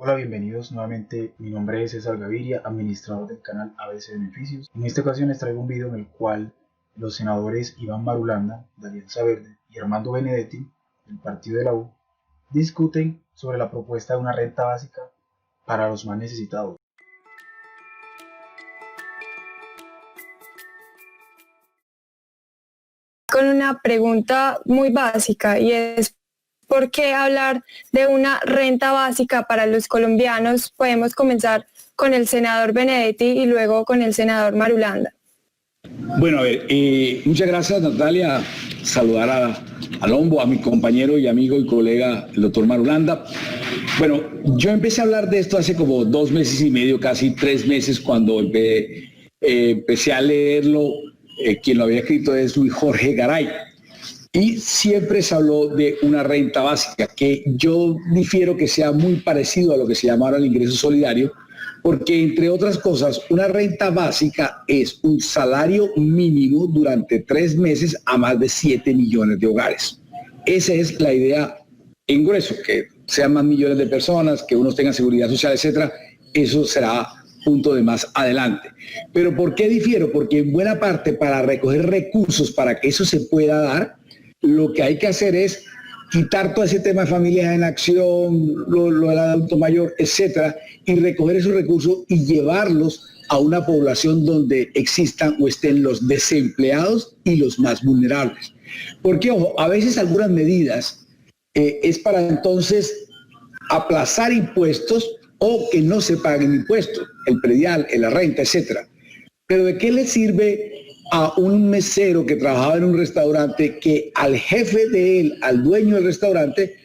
Hola, bienvenidos nuevamente. Mi nombre es César Gaviria, administrador del canal ABC Beneficios. En esta ocasión les traigo un video en el cual los senadores Iván Marulanda, de Alianza Verde, y Armando Benedetti, del Partido de la U, discuten sobre la propuesta de una renta básica para los más necesitados. Con una pregunta muy básica y es ¿por qué hablar de una renta básica para los colombianos? Podemos comenzar con el senador Benedetti y luego con el senador Marulanda. Bueno, a ver, muchas gracias, Natalia. Saludar a Lombo, a mi compañero y amigo y colega, el doctor Marulanda. Bueno, yo empecé a hablar de esto hace como 2 meses y medio, casi 3 meses, cuando empecé a leerlo. Quien lo había escrito es Luis Jorge Garay. Y siempre se habló de una renta básica, que yo difiero que sea muy parecido a lo que se llama ahora el ingreso solidario, porque entre otras cosas, una renta básica es un salario mínimo durante 3 meses a más de 7 millones de hogares. Esa es la idea en grueso, que sean más millones de personas, que unos tengan seguridad social, etcétera. Eso será punto de más adelante. Pero ¿por qué difiero? Porque en buena parte para recoger recursos para que eso se pueda dar, lo que hay que hacer es quitar todo ese tema de familias en acción, lo del adulto mayor, etcétera, y recoger esos recursos y llevarlos a una población donde existan o estén los desempleados y los más vulnerables. Porque, ojo, a veces algunas medidas es para entonces aplazar impuestos o que no se paguen impuestos, el predial, la renta, etcétera. Pero ¿de qué le sirve a un mesero que trabajaba en un restaurante que al jefe de él, al dueño del restaurante,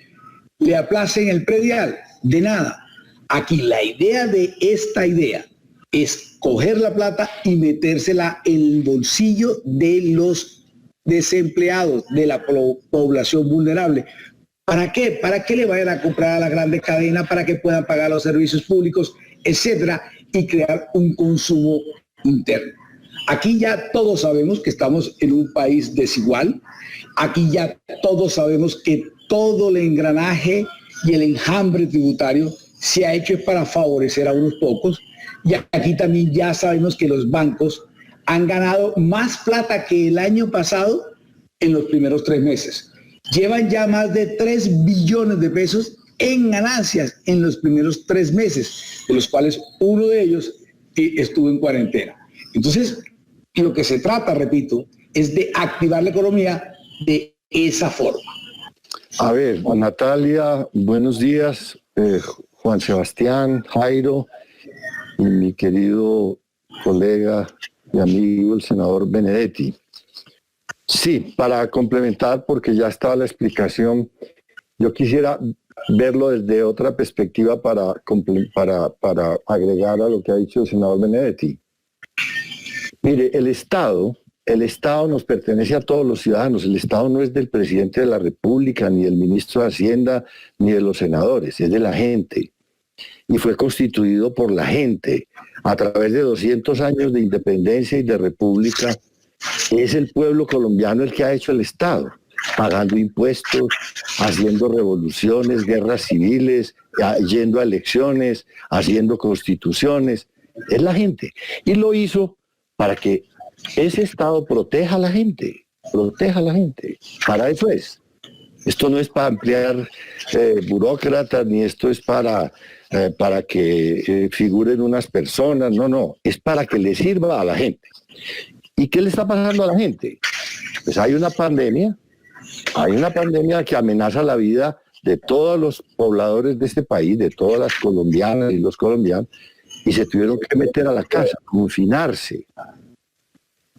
le aplacen el predial? De nada. Aquí la idea de esta idea es coger la plata y metérsela en el bolsillo de los desempleados, de la población vulnerable. ¿Para qué? Para que le vayan a comprar a la grande cadena, para que puedan pagar los servicios públicos, etcétera, y crear un consumo interno. Aquí ya todos sabemos que estamos en un país desigual. Aquí ya todos sabemos que todo el engranaje y el enjambre tributario se ha hecho para favorecer a unos pocos. Y aquí también ya sabemos que los bancos han ganado más plata que el año pasado en los primeros 3 meses. Llevan ya más de 3 billones de pesos en ganancias en los primeros 3 meses, de los cuales uno de ellos estuvo en cuarentena. Entonces, lo que se trata, repito, es de activar la economía de esa forma. A ver, Natalia, buenos días. Juan Sebastián, Jairo y mi querido colega y amigo, el senador Benedetti. Sí, para complementar, porque ya estaba la explicación, yo quisiera verlo desde otra perspectiva para agregar a lo que ha dicho el senador Benedetti. Mire, el Estado nos pertenece a todos los ciudadanos. El Estado no es del presidente de la República, ni del ministro de Hacienda, ni de los senadores, es de la gente. Y fue constituido por la gente. A través de 200 años de independencia y de república, es el pueblo colombiano el que ha hecho el Estado, pagando impuestos, haciendo revoluciones, guerras civiles, yendo a elecciones, haciendo constituciones. Es la gente. Y lo hizo para que ese Estado proteja a la gente, Para eso es. Esto no es para ampliar burócratas, ni esto es para que figuren unas personas, no, es para que le sirva a la gente. ¿Y qué le está pasando a la gente? Pues hay una pandemia que amenaza la vida de todos los pobladores de este país, de todas las colombianas y los colombianos, y se tuvieron que meter a la casa, confinarse,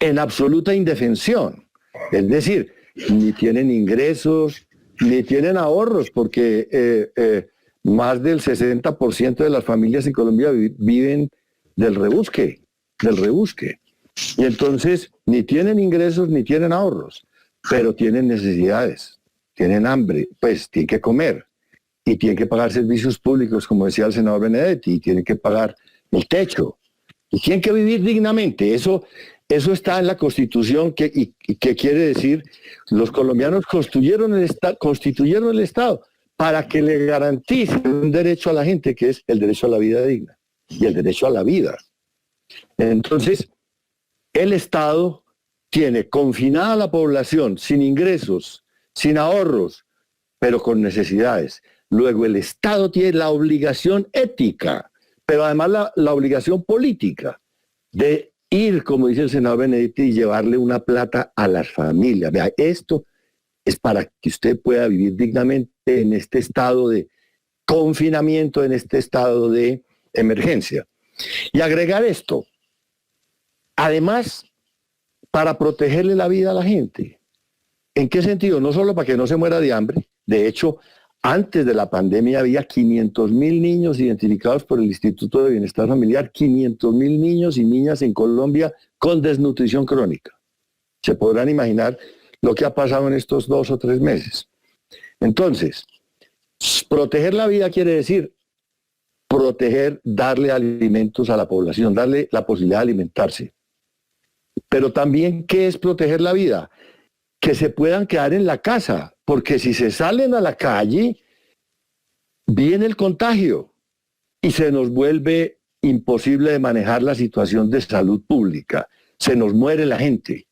en absoluta indefensión. Es decir, ni tienen ingresos, ni tienen ahorros, porque más del 60% de las familias en Colombia viven del rebusque. Y entonces ni tienen ingresos ni tienen ahorros, pero tienen necesidades, tienen hambre, pues tienen que comer y tienen que pagar servicios públicos, como decía el senador Benedetti, y tienen que pagar el techo y tienen que vivir dignamente. Eso está en la Constitución, que quiere decir, los colombianos constituyeron el Estado, para que le garantice un derecho a la gente, que es el derecho a la vida digna y el derecho a la vida. Entonces, el Estado tiene confinada a la población sin ingresos, sin ahorros, pero con necesidades. Luego el Estado tiene la obligación ética, pero además la obligación política de ir, como dice el senador Benedetti, y llevarle una plata a las familias. Vea, esto es para que usted pueda vivir dignamente en este estado de confinamiento, en este estado de emergencia. Y agregar esto, además, para protegerle la vida a la gente. ¿En qué sentido? No solo para que no se muera de hambre. De hecho, antes de la pandemia había 500.000 niños identificados por el Instituto de Bienestar Familiar, 500.000 niños y niñas en Colombia con desnutrición crónica. Se podrán imaginar lo que ha pasado en estos 2 o 3 meses. Entonces, proteger la vida quiere decir proteger, darle alimentos a la población, darle la posibilidad de alimentarse. Pero también, ¿qué es proteger la vida? Que se puedan quedar en la casa, porque si se salen a la calle, viene el contagio y se nos vuelve imposible de manejar la situación de salud pública. Se nos muere la gente,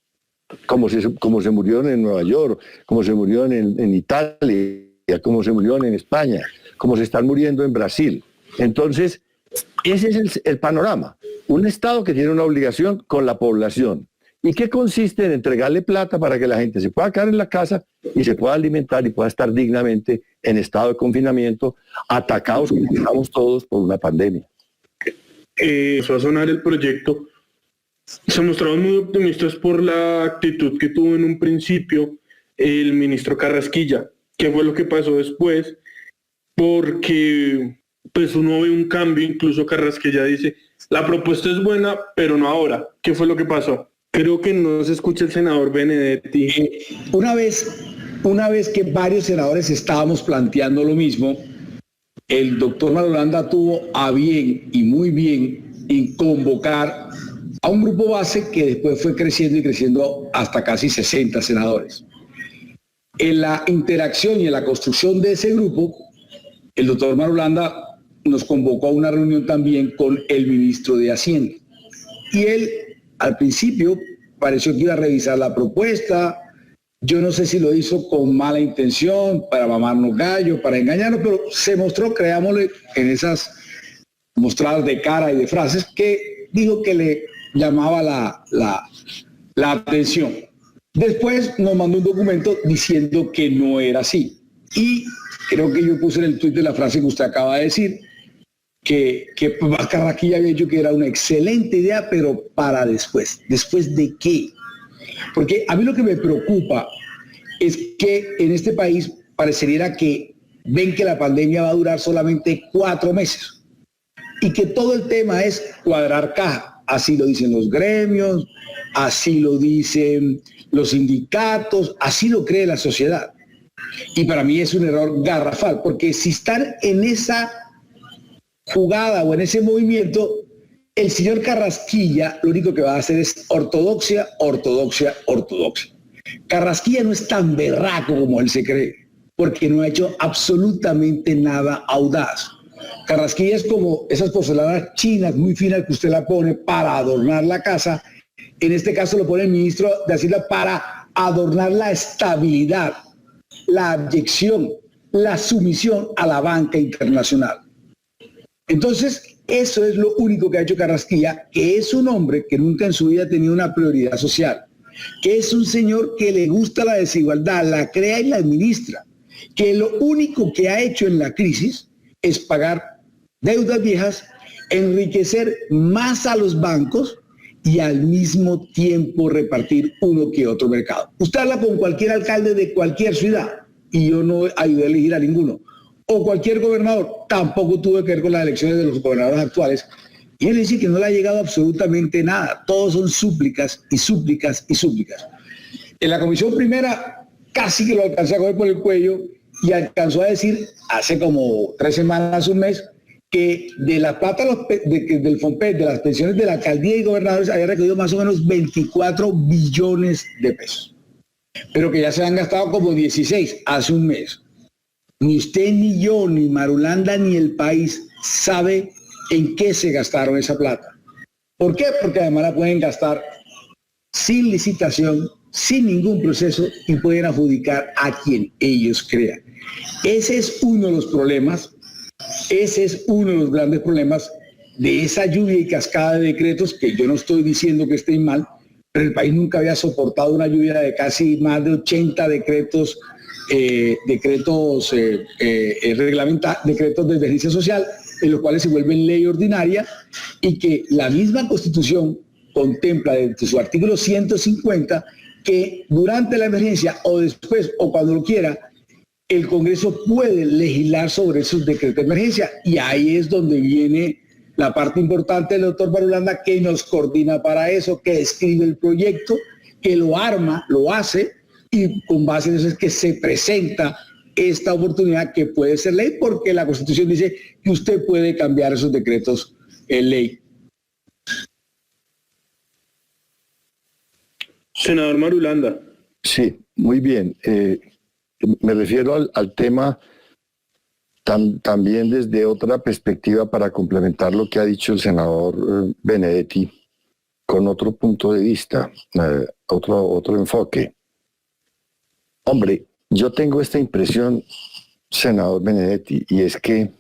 como se murieron en Nueva York, como se murieron en Italia, como se murieron en España, como se están muriendo en Brasil. Entonces, ese es el panorama. Un Estado que tiene una obligación con la población. ¿Y qué consiste en entregarle plata para que la gente se pueda quedar en la casa y se pueda alimentar y pueda estar dignamente en estado de confinamiento, atacados como estamos todos por una pandemia? Empezó a sonar el proyecto. Se mostraron muy optimistas por la actitud que tuvo en un principio el ministro Carrasquilla. ¿Qué fue lo que pasó después? Porque pues uno ve un cambio, incluso Carrasquilla dice, la propuesta es buena, pero no ahora. ¿Qué fue lo que pasó? Creo que no se escucha el senador Benedetti. Una vez que varios senadores estábamos planteando lo mismo, el doctor Marulanda tuvo a bien y muy bien en convocar a un grupo base que después fue creciendo y creciendo hasta casi 60 senadores. En la interacción y en la construcción de ese grupo, el doctor Marulanda nos convocó a una reunión también con el ministro de Hacienda. Y él, al principio, pareció que iba a revisar la propuesta. Yo no sé si lo hizo con mala intención, para mamarnos gallo, para engañarnos, pero se mostró, creámosle, en esas mostradas de cara y de frases, que dijo que le llamaba la atención. Después nos mandó un documento diciendo que no era así. Y creo que yo puse en el tuit de la frase que usted acaba de decir, que Carrasquilla había dicho que era una excelente idea, pero para después. ¿Después de qué? Porque a mí lo que me preocupa es que en este país parecería que ven que la pandemia va a durar solamente 4 meses y que todo el tema es cuadrar caja. Así lo dicen los gremios, así lo dicen los sindicatos, así lo cree la sociedad. Y para mí es un error garrafal, porque si están en esa jugada o en ese movimiento, el señor Carrasquilla lo único que va a hacer es ortodoxia, ortodoxia, ortodoxia. Carrasquilla no es tan berraco como él se cree, porque no ha hecho absolutamente nada audaz. Carrasquilla es como esas porcelanas chinas muy finas que usted la pone para adornar la casa. En este caso lo pone el ministro de Hacienda para adornar la estabilidad, la abyección, la sumisión a la banca internacional. Entonces, eso es lo único que ha hecho Carrasquilla, que es un hombre que nunca en su vida ha tenido una prioridad social, que es un señor que le gusta la desigualdad, la crea y la administra, que lo único que ha hecho en la crisis es pagar deudas viejas, enriquecer más a los bancos y al mismo tiempo repartir uno que otro mercado. Usted habla con cualquier alcalde de cualquier ciudad, y yo no ayudé a elegir a ninguno, o cualquier gobernador, tampoco tuve que ver con las elecciones de los gobernadores actuales, y él dice que no le ha llegado absolutamente nada, todos son súplicas y súplicas y súplicas. En la comisión primera casi que lo alcancé a coger por el cuello y alcanzó a decir hace como 3 semanas, un mes, que de la plata del FOMPET, de las pensiones de la alcaldía y gobernadores, había recogido más o menos 24 billones de pesos, pero que ya se han gastado como 16 hace un mes. Ni usted, ni yo, ni Marulanda, ni el país sabe en qué se gastaron esa plata. ¿Por qué? Porque además la pueden gastar sin licitación, sin ningún proceso y pueden adjudicar a quien ellos crean. Ese es uno de los problemas, ese es uno de los grandes problemas de esa lluvia y cascada de decretos, que yo no estoy diciendo que estén mal, pero el país nunca había soportado una lluvia de casi más de 80 decretos, decretos de emergencia social, en los cuales se vuelven ley ordinaria y que la misma Constitución contempla desde su artículo 150 que durante la emergencia o después o cuando lo quiera, el Congreso puede legislar sobre esos decretos de emergencia, y ahí es donde viene la parte importante del doctor Marulanda, que nos coordina para eso, que escribe el proyecto, que lo arma, lo hace, y con base en eso es que se presenta esta oportunidad que puede ser ley, porque la Constitución dice que usted puede cambiar esos decretos en ley. Senador Marulanda. Sí, muy bien. Me refiero al tema también desde otra perspectiva para complementar lo que ha dicho el senador Benedetti, con otro punto de vista, otro enfoque. Hombre, yo tengo esta impresión, senador Benedetti, y es que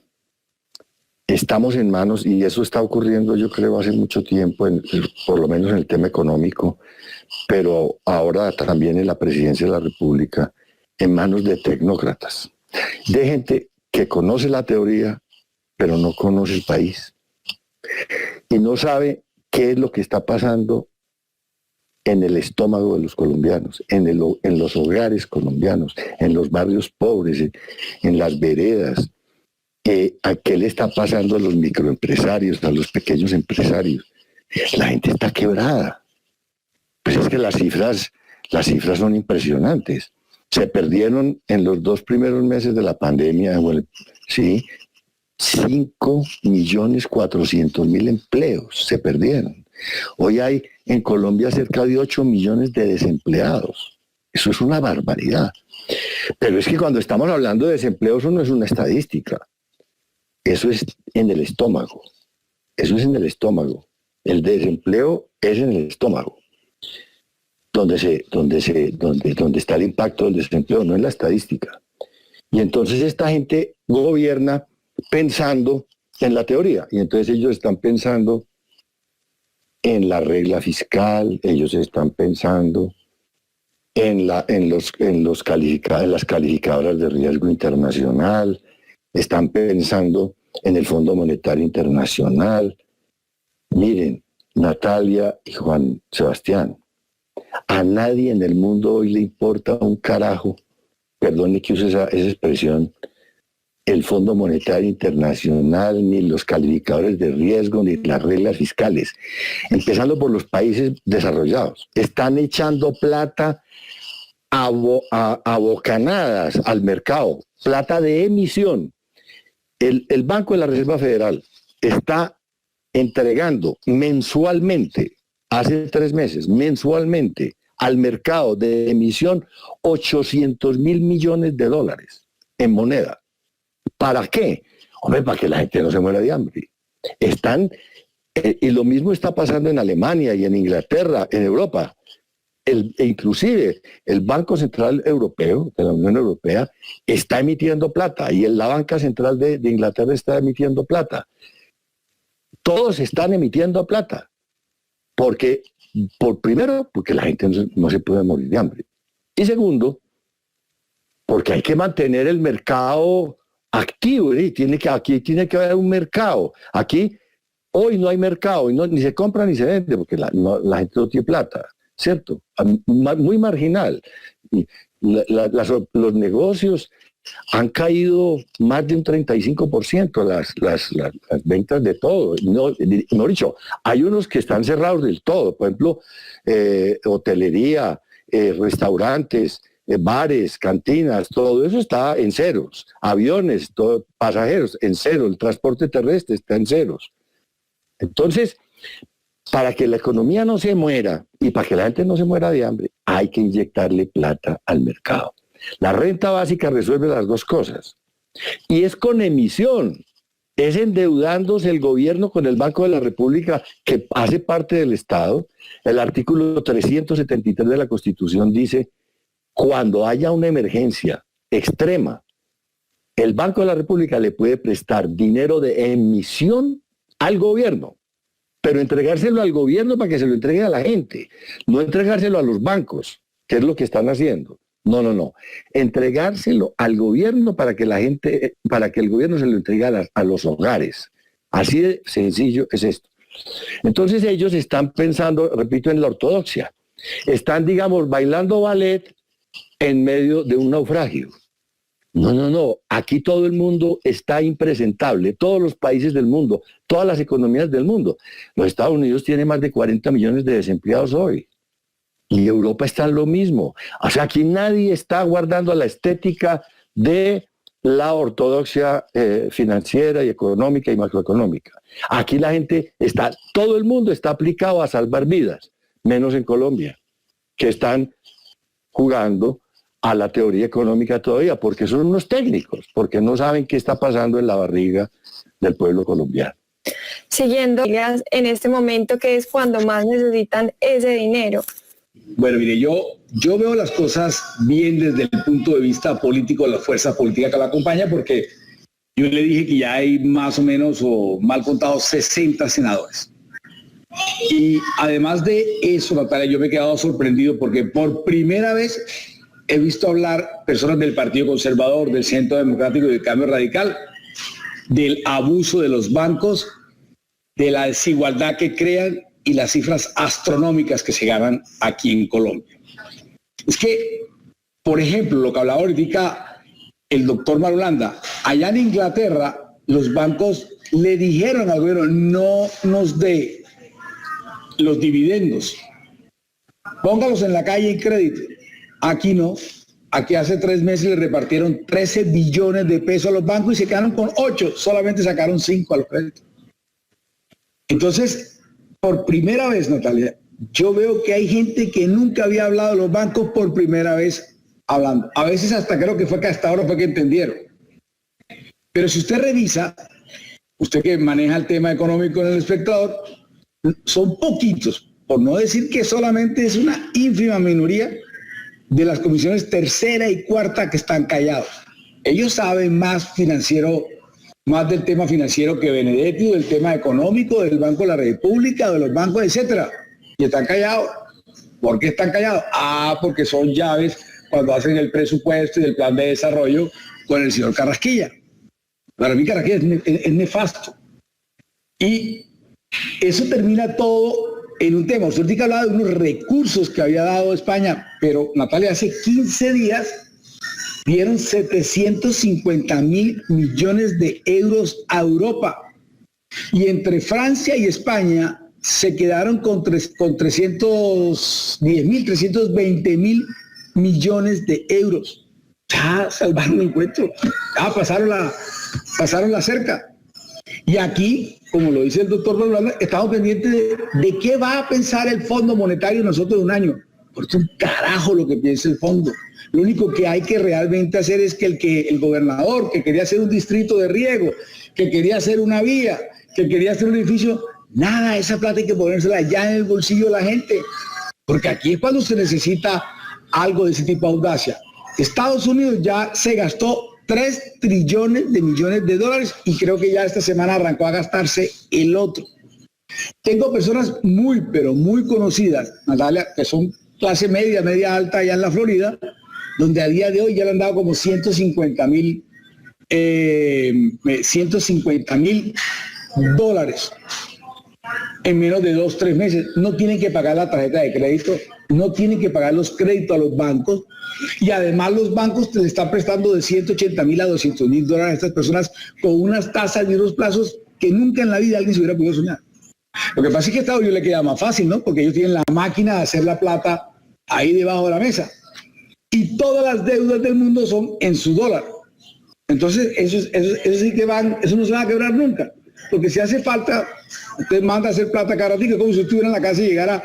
estamos en manos, y eso está ocurriendo yo creo hace mucho tiempo, por lo menos en el tema económico, pero ahora también en la presidencia de la República, en manos de tecnócratas, de gente que conoce la teoría, pero no conoce el país, y no sabe qué es lo que está pasando en el estómago de los colombianos, en los hogares colombianos, en los barrios pobres, en las veredas. ¿A qué le está pasando a los microempresarios, a los pequeños empresarios? La gente está quebrada. Pues es que las cifras son impresionantes. Se perdieron en los 2 primeros meses de la pandemia, sí, 5.400.000 empleos se perdieron. Hoy hay en Colombia cerca de 8 millones de desempleados. Eso es una barbaridad. Pero es que cuando estamos hablando de desempleo, eso no es una estadística. Eso es en el estómago. Eso es en el estómago. El desempleo es en el estómago. Donde está el impacto del desempleo, no en la estadística. Y entonces esta gente gobierna pensando en la teoría. Y entonces ellos están pensando en la regla fiscal, ellos están pensando en las calificadoras de riesgo internacional, están pensando en el Fondo Monetario Internacional. Miren, Natalia y Juan Sebastián, a nadie en el mundo hoy le importa un carajo, perdone que use esa expresión, el Fondo Monetario Internacional, ni los calificadores de riesgo, ni las reglas fiscales, empezando por los países desarrollados. Están echando plata a bocanadas al mercado, plata de emisión. El Banco de la Reserva Federal está entregando mensualmente, hace 3 meses, mensualmente al mercado de emisión 800.000 millones de dólares en moneda. ¿Para qué? Hombre, para que la gente no se muera de hambre. Y lo mismo está pasando en Alemania y en Inglaterra, en Europa. Inclusive el Banco Central Europeo, de la Unión Europea, está emitiendo plata, y la Banca Central de Inglaterra está emitiendo plata. Todos están emitiendo plata. Primero, porque la gente no se puede morir de hambre. Y segundo, porque hay que mantener el mercado activo. Aquí tiene que haber un mercado. Aquí hoy no hay mercado, ni se compra ni se vende, porque la gente no tiene plata, ¿cierto? Muy marginal. Y los negocios han caído más de un 35%, las ventas de todo. Mejor dicho, hay unos que están cerrados del todo, por ejemplo, hotelería, restaurantes, bares, cantinas, todo eso está en ceros. Aviones, pasajeros en cero, el transporte terrestre está en ceros. Entonces, para que la economía no se muera y para que la gente no se muera de hambre, hay que inyectarle plata al mercado. La renta básica resuelve las dos cosas. Y es con emisión, es endeudándose el gobierno con el Banco de la República, que hace parte del Estado. El artículo 373 de la Constitución dice, cuando haya una emergencia extrema, el Banco de la República le puede prestar dinero de emisión al gobierno, pero entregárselo al gobierno para que se lo entregue a la gente, no entregárselo a los bancos, que es lo que están haciendo. No. Entregárselo al gobierno para que el gobierno se lo entregue a los hogares. Así de sencillo es esto. Entonces ellos están pensando, repito, en la ortodoxia. Están, digamos, bailando ballet en medio de un naufragio. No. Aquí todo el mundo está impresentable. Todos los países del mundo, todas las economías del mundo. Los Estados Unidos tienen más de 40 millones de desempleados hoy. Y Europa está en lo mismo. O sea, aquí nadie está guardando la estética de la ortodoxia financiera y económica y macroeconómica. Aquí la gente está, todo el mundo está aplicado a salvar vidas, menos en Colombia, que están jugando a la teoría económica todavía, porque son unos técnicos, porque no saben qué está pasando en la barriga del pueblo colombiano. Siguiendo en este momento, que es cuando más necesitan ese dinero. Bueno, mire, yo veo las cosas bien desde el punto de vista político de la fuerza política que la acompaña, porque yo le dije que ya hay más o menos, o mal contado, 60 senadores. Y además de eso, Natalia, yo me he quedado sorprendido porque por primera vez he visto hablar personas del Partido Conservador, del Centro Democrático y del Cambio Radical, del abuso de los bancos, de la desigualdad que crean y las cifras astronómicas que se ganan aquí en Colombia. Es que, por ejemplo, lo que hablaba ahorita el doctor Marulanda, allá en Inglaterra los bancos le dijeron al gobierno, no nos dé los dividendos, póngalos en la calle en crédito. Aquí no. Aquí hace 3 meses le repartieron 13 billones de pesos a los bancos y se quedaron con 8, solamente sacaron 5 a los créditos. Entonces, por primera vez, Natalia, yo veo que hay gente que nunca había hablado de los bancos por primera vez hablando. A veces hasta creo que fue que hasta ahora fue que entendieron. Pero si usted revisa, usted que maneja el tema económico en El Espectador, son poquitos, por no decir que solamente es una ínfima minoría de las comisiones tercera y cuarta que están callados. Ellos saben más del tema financiero que Benedetti, del tema económico, del Banco de la República, de los bancos, etcétera. Y están callados. ¿Por qué están callados? Porque son llaves cuando hacen el presupuesto y el plan de desarrollo con el señor Carrasquilla. Para mí Carrasquilla es nefasto. Y eso termina todo en un tema. Usted dice que hablaba de unos recursos que había dado España, pero Natalia, hace 15 días dieron 750.000 millones de euros a Europa. Y entre Francia y España se quedaron con 320.000 millones de euros. Ya salvaron el encuentro. Ya pasaron la cerca. Y aquí, como lo dice el doctor Rolando, estamos pendientes de qué va a pensar el Fondo Monetario nosotros en un año. Porque es un carajo lo que piensa el fondo. Lo único que hay que realmente hacer es que el gobernador, que quería hacer un distrito de riego, que quería hacer una vía, que quería hacer un edificio, nada, esa plata hay que ponérsela ya en el bolsillo de la gente. Porque aquí es cuando se necesita algo de ese tipo de audacia. Estados Unidos ya se gastó 3 trillones de millones de dólares y creo que ya esta semana arrancó a gastarse el otro. Tengo personas muy, pero muy conocidas, Natalia, que son clase media, media alta allá en la Florida, donde a día de hoy ya le han dado como 150.000 dólares en menos de 2-3 meses. No tienen que pagar la tarjeta de crédito, no tienen que pagar los créditos a los bancos, y además los bancos le están prestando de 180.000 a 200.000 dólares a estas personas con unas tasas y unos plazos que nunca en la vida alguien se hubiera podido soñar. Lo que pasa es que a Estados Unidos le queda más fácil, ¿no? Porque ellos tienen la máquina de hacer la plata ahí debajo de la mesa. Y todas las deudas del mundo son en su dólar. Entonces, eso sí que eso no se va a quebrar nunca. Porque si hace falta, usted manda a hacer plata caratica, como si estuviera en la casa y llegara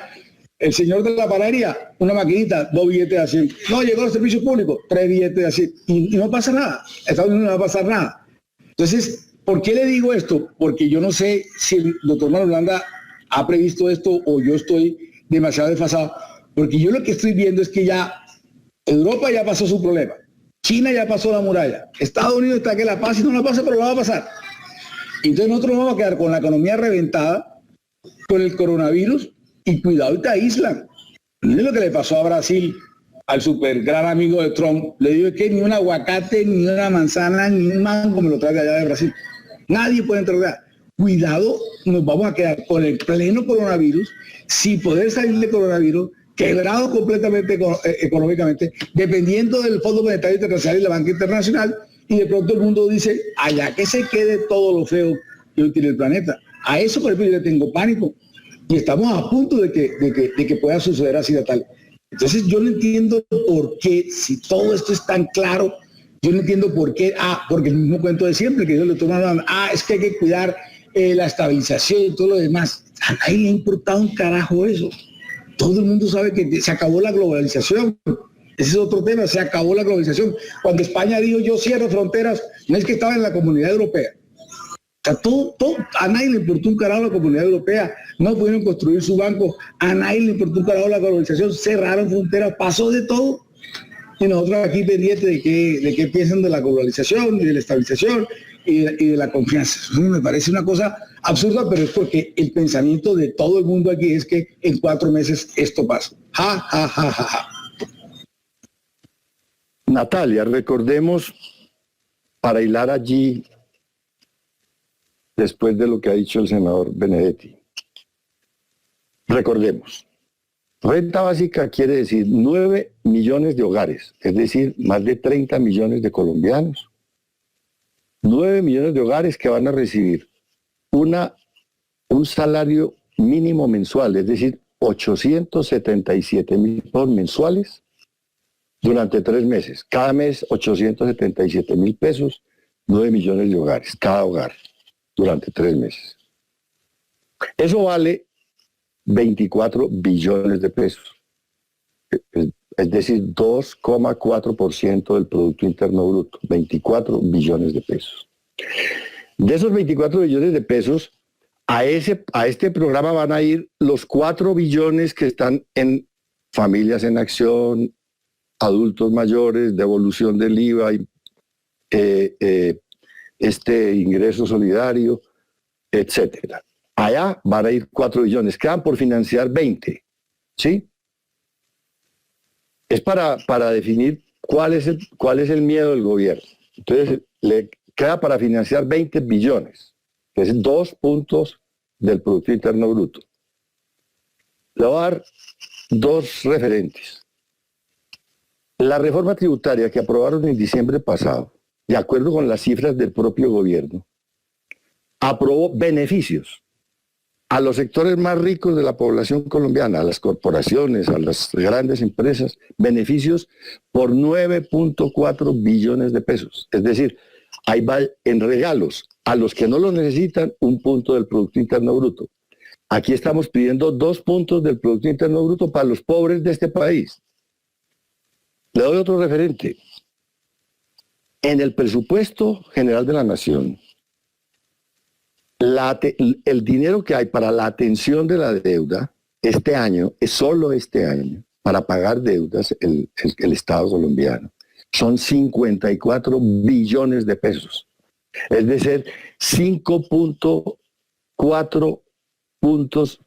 El señor de la panadería, una maquinita, 2 billetes de 100. No, llegó al servicio público, 3 billetes de 100. Y no pasa nada. Estados Unidos no va a pasar nada. Entonces, ¿por qué le digo esto? Porque yo no sé si el doctor Marulanda ha previsto esto o yo estoy demasiado desfasado. Porque yo lo que estoy viendo es que ya Europa ya pasó su problema. China ya pasó la muralla. Estados Unidos está que la pasa y no la pasa, pero la va a pasar. Entonces nosotros vamos a quedar con la economía reventada, con el coronavirus, y cuidado y te aíslan. Miren lo que le pasó a Brasil, al super gran amigo de Trump. Le digo que ni un aguacate, ni una manzana, ni un mango me lo trae de allá de Brasil. Nadie puede entrar allá. Cuidado, nos vamos a quedar con el pleno coronavirus, sin poder salir de coronavirus, quebrado completamente económicamente, dependiendo del Fondo Monetario Internacional y la Banca Internacional, y de pronto el mundo dice, allá que se quede todo lo feo que hoy tiene el planeta. A eso, por ejemplo, yo le tengo pánico. Y estamos a punto de que pueda suceder así de tal. Entonces yo no entiendo por qué, si todo esto es tan claro, yo no entiendo por qué, porque el mismo cuento de siempre, que yo le tomo es que hay que cuidar la estabilización y todo lo demás. A nadie le ha importado un carajo eso. Todo el mundo sabe que se acabó la globalización. Ese es otro tema, se acabó la globalización. Cuando España dijo yo cierro fronteras, no es que estaba en la Comunidad Europea. O sea, todo, a nadie le importó un carajo la Comunidad Europea, no pudieron construir su banco, a nadie le importó un carajo la globalización, cerraron fronteras, pasó de todo. Y nosotros aquí pendientes de qué piensan de la globalización, y de la estabilización y de la confianza. Eso me parece una cosa absurda, pero es porque el pensamiento de todo el mundo aquí es que en 4 meses esto pasa. Ja, ja, ja, ja, ja. Natalia, recordemos, para hilar allí, después de lo que ha dicho el senador Benedetti, recordemos, renta básica quiere decir 9 millones de hogares, es decir, más de 30 millones de colombianos, 9 millones de hogares que van a recibir un salario mínimo mensual, es decir, 877.000 mensuales durante 3 meses. Cada mes 877.000 pesos, 9 millones de hogares, cada hogar, durante 3 meses. Eso vale 24 billones de pesos, es decir, 2,4% del Producto Interno Bruto, 24 billones de pesos. De esos 24 billones de pesos, a este programa van a ir los 4 billones que están en Familias en Acción, adultos mayores, devolución del IVA, ingreso solidario, etcétera. Allá van a ir 4 billones, quedan por financiar 20, ¿sí? Es para definir cuál es el miedo del gobierno. Entonces, le queda para financiar 20 billones, que es 2 puntos del Producto Interno Bruto. Le voy a dar 2 referentes. La reforma tributaria que aprobaron en diciembre pasado, de acuerdo con las cifras del propio gobierno, aprobó beneficios a los sectores más ricos de la población colombiana, a las corporaciones, a las grandes empresas, beneficios por 9.4 billones de pesos. Es decir, ahí va en regalos a los que no lo necesitan 1 punto del Producto Interno Bruto. Aquí estamos pidiendo 2 puntos del Producto Interno Bruto para los pobres de este país. Le doy otro referente. En el presupuesto general de la Nación, el dinero que hay para la atención de la deuda este año, es solo este año, para pagar deudas el Estado colombiano, son 54 billones de pesos. Es decir, 5.4 puntos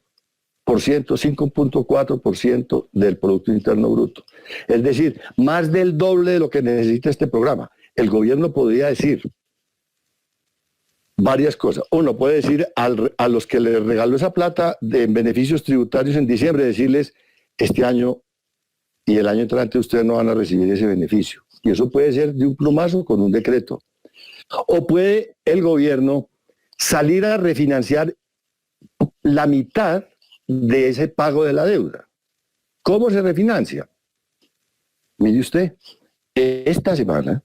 por ciento, 5.4% del Producto Interno Bruto. Es decir, más del doble de lo que necesita este programa. El gobierno podría decir varias cosas. Uno puede decir a los que les regaló esa plata de beneficios tributarios en diciembre, decirles, este año y el año entrante ustedes no van a recibir ese beneficio. Y eso puede ser de un plumazo con un decreto. O puede el gobierno salir a refinanciar la mitad de ese pago de la deuda. ¿Cómo se refinancia? Mire usted, esta semana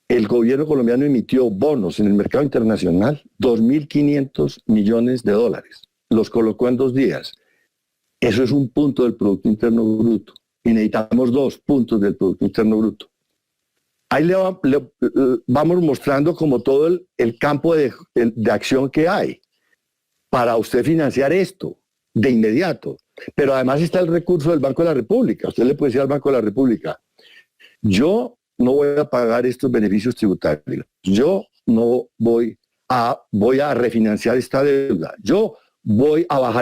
el gobierno colombiano emitió bonos en el mercado internacional, 2.500 millones de dólares. Los colocó en 2 días. Eso es un punto del Producto Interno Bruto. Y necesitamos 2 puntos del Producto Interno Bruto. Ahí vamos mostrando como todo el campo de acción que hay para usted financiar esto de inmediato. Pero además está el recurso del Banco de la República. Usted le puede decir al Banco de la República, yo no voy a pagar estos beneficios tributarios. Yo no voy a refinanciar esta deuda. Yo voy a bajar